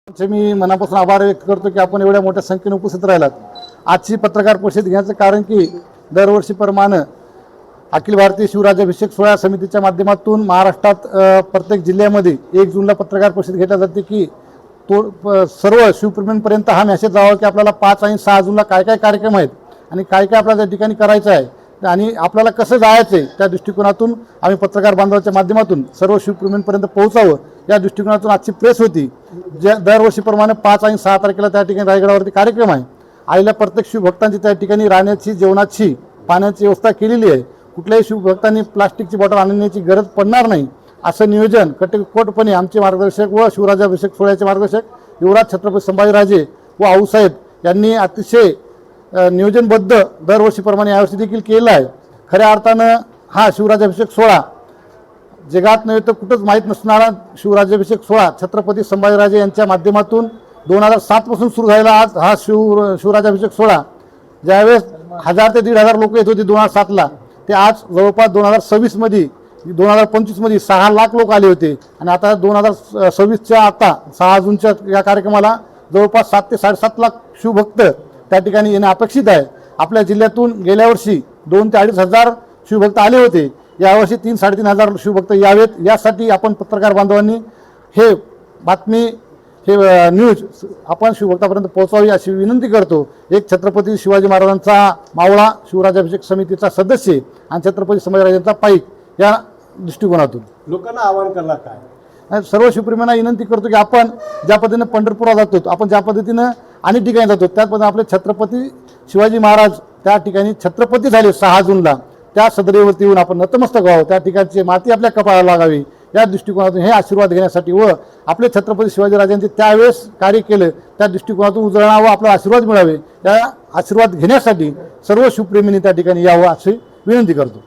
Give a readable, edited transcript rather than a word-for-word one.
मी मनापासून आभार व्यक्त करतो की आपण एवढ्या मोठ्या संख्येने उपस्थित राहिलात। आजची पत्रकार परिषद घेण्याचं कारण की दरवर्षीप्रमाणे अखिल भारतीय शिवराज्याभिषेक सोहळा समितीच्या माध्यमातून महाराष्ट्रात प्रत्येक जिल्ह्यामध्ये 1 जूनला पत्रकार परिषद घेतली जाते की तो सर्व शिवप्रेमींपर्यंत हा मेसेज जावा की आपल्याला 5 आणि 6 जूनला काय काय कार्यक्रम आहेत आणि काय काय आपल्याला त्या ठिकाणी करायचं आहे आणि आपल्याला कसं जायचं आहे त्या दृष्टिकोनातून आम्ही पत्रकार बांधवाच्या माध्यमातून सर्व शिवप्रेमींपर्यंत पोहोचावं या दृष्टिकोनातून आजची प्रेस होती। ज्या दरवर्षीप्रमाणे 5 आणि 6 तारखेला त्या ठिकाणी रायगडावरती कार्यक्रम आहे। आलेल्या प्रत्येक शिवभक्तांची त्या ठिकाणी राहण्याची, जेवणाची, पाण्याची व्यवस्था केलेली आहे। कुठल्याही शिवभक्तांनी प्लास्टिकची बॉटल आणण्याची गरज पडणार नाही असं नियोजन कटेकोटपणे आमचे मार्गदर्शक व शिवराज्याभिषेक सोहळ्याचे मार्गदर्शक युवराज छत्रपती संभाजीराजे व आऊसाहेब यांनी अतिशय नियोजनबद्ध दरवर्षीप्रमाणे यावर्षी देखील केलं आहे। खऱ्या अर्थानं हा शिवराज्याभिषेक सोहळा जगात नव्हे तर कुठंच माहीत नसणारा शिवराज्याभिषेक सोहळा छत्रपती संभाजीराजे यांच्या माध्यमातून 2007 पासून सुरू झालेला आज हा शिवराज्याभिषेक सोहळा ज्यावेळेस 1000 ते 1500 लोक येत होते 2007ला ते आज जवळपास 2026 मध्ये 2025 मध्ये 6 लाख लोक आले होते आणि आता 2026च्या आता 6 जूनच्या या कार्यक्रमाला जवळपास 7 ते 7.5 लाख शिवभक्त त्या ठिकाणी येणे अपेक्षित आहे। आपल्या जिल्ह्यातून गेल्या वर्षी 2 ते 2.5 हजार शिवभक्त आले होते। यावर्षी 3-3.5 हजार शिवभक्त यावेत यासाठी आपण पत्रकार बांधवांनी हे बातमी हे न्यूज आपण शिवभक्तापर्यंत पोहोचावी अशी विनंती करतो। एक छत्रपती शिवाजी महाराजांचा मावळा शिवराज्याभिषेक समितीचा सदस्य आणि छत्रपती संभाजीराजांचा पाईक या दृष्टिकोनातून लोकांना आवाहन करणार काय? सर्व शिवप्रेमींना विनंती करतो की आपण ज्या पद्धतीने पंढरपुरात जातो, आपण ज्या पद्धतीनं अनेक ठिकाणी जातो त्याच पद्धतीने आपले छत्रपती शिवाजी महाराज त्या ठिकाणी छत्रपती झाले 6 जूनला त्या सदरेवरती येऊन आपण नतमस्तक व्हावं, त्या ठिकाणची माती आपल्या कपाळाला लागावी या दृष्टिकोनातून हे आशीर्वाद घेण्यासाठी व आपले छत्रपती शिवाजीराजांचे त्यावेळेस कार्य केलं त्या दृष्टिकोनातून उजळणावं, आपला आशीर्वाद मिळावे या आशीर्वाद घेण्यासाठी सर्व शिवप्रेमींनी त्या ठिकाणी यावं अशी विनंती करतो।